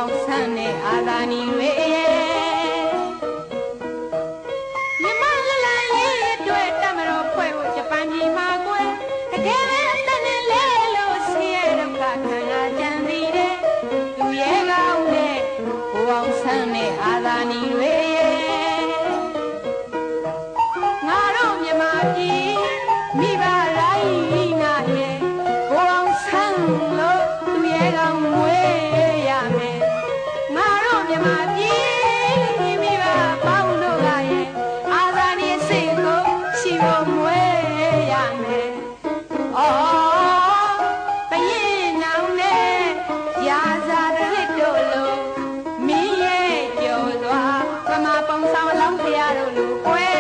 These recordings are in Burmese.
အောင်ဆန်းနဲ့အာသာနီတွေမြမလလရေးအတွက်တမတော်ဖွဲ့ဖို့ဂျပန်ပြည်မှာကွယ်တကယ်ပဲတန်နဲ့လဲလို့ဆင်းရဲဒုက္ခခံရကြံသေးတယ်သူရဲ့ကောင်းနဲ့ကိုအောင်ဆန်းနဲ့အာသာနီတွေငါတို့မြမပြည်မိဘတိုင်းငါရဲ့ကိုအောင်ဆန်းလို့သူရဲ့ကောင်းမွေးရမယ်ငါတို့မြမပြည်မိဘပေါင်းတို့ကရဲ့အာသာနီစိတ်ကိုရှိဖို့မွေးရမယ်အော်ဘရင်နောင်နဲ့ရာဇာတစ်တို့လို့မင်းရဲ့ကြော်စွာကမပုံဆောင်လောင်းဖရာတို့လူကွယ်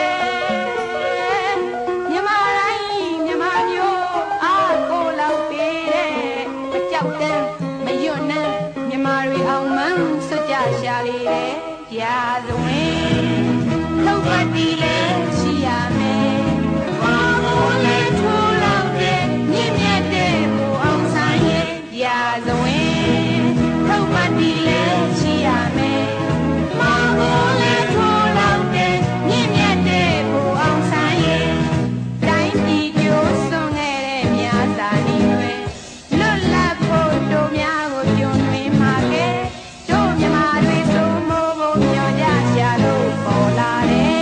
မြမတိုင်းမြမမျိုးအားကိုလောက်ပေးတဲ့မကြောက်တဲ့မယွတ်နဲ့မြမတွေအောင်မှန်းစွကြရှာလေတဲ့ရာဇဝင်ထုတ်ပတ်တီလဲရှိရမယ်ဘာလို့လဲထိုးလောက်တဲ့မြင့်မြတ်တဲ့ကိုအောင်ဆိုင်ရဲ့ရာဇဝင်ထုတ်ပတ်တီလဲရှိရမယ်ဘာလို့လဲထိုးလောက်တဲ့မြင့်မြတ်တဲ့ကိုအောင်ဆိုင်ရဲ့တိုင်းပြည်ကျိုးစွန်ခဲ့တဲ့မြာစာနီတွေလွတ်လပ်ဖို့တို့များကိုကြုံတွင်မှာခဲ့တို့မြမာတွေစိုးမိုးဖို့မျှော်ကြရှာလို့ပေါ်လာတယ်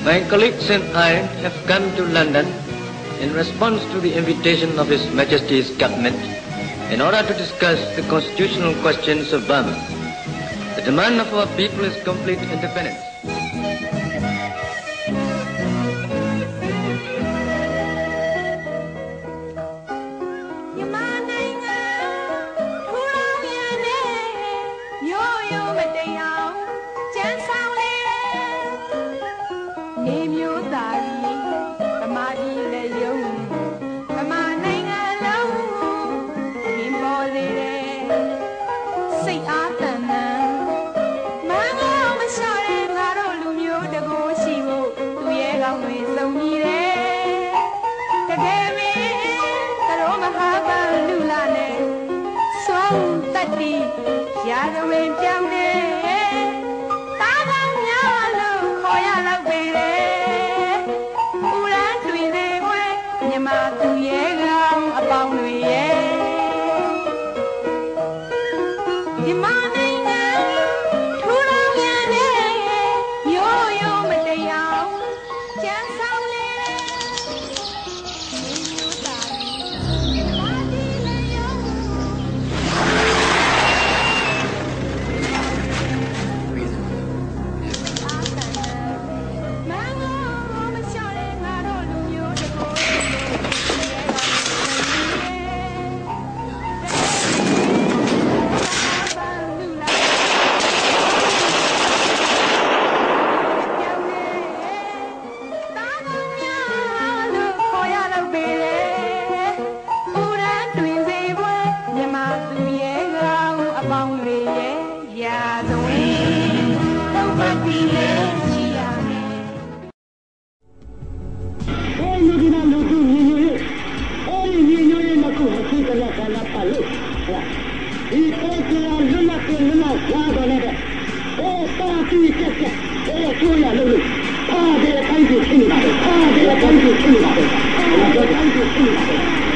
My colleagues and I have come to London in response to the invitation of His Majesty's government in order to discuss the constitutional questions of Burma. The demand of our people is complete independence. Thank you.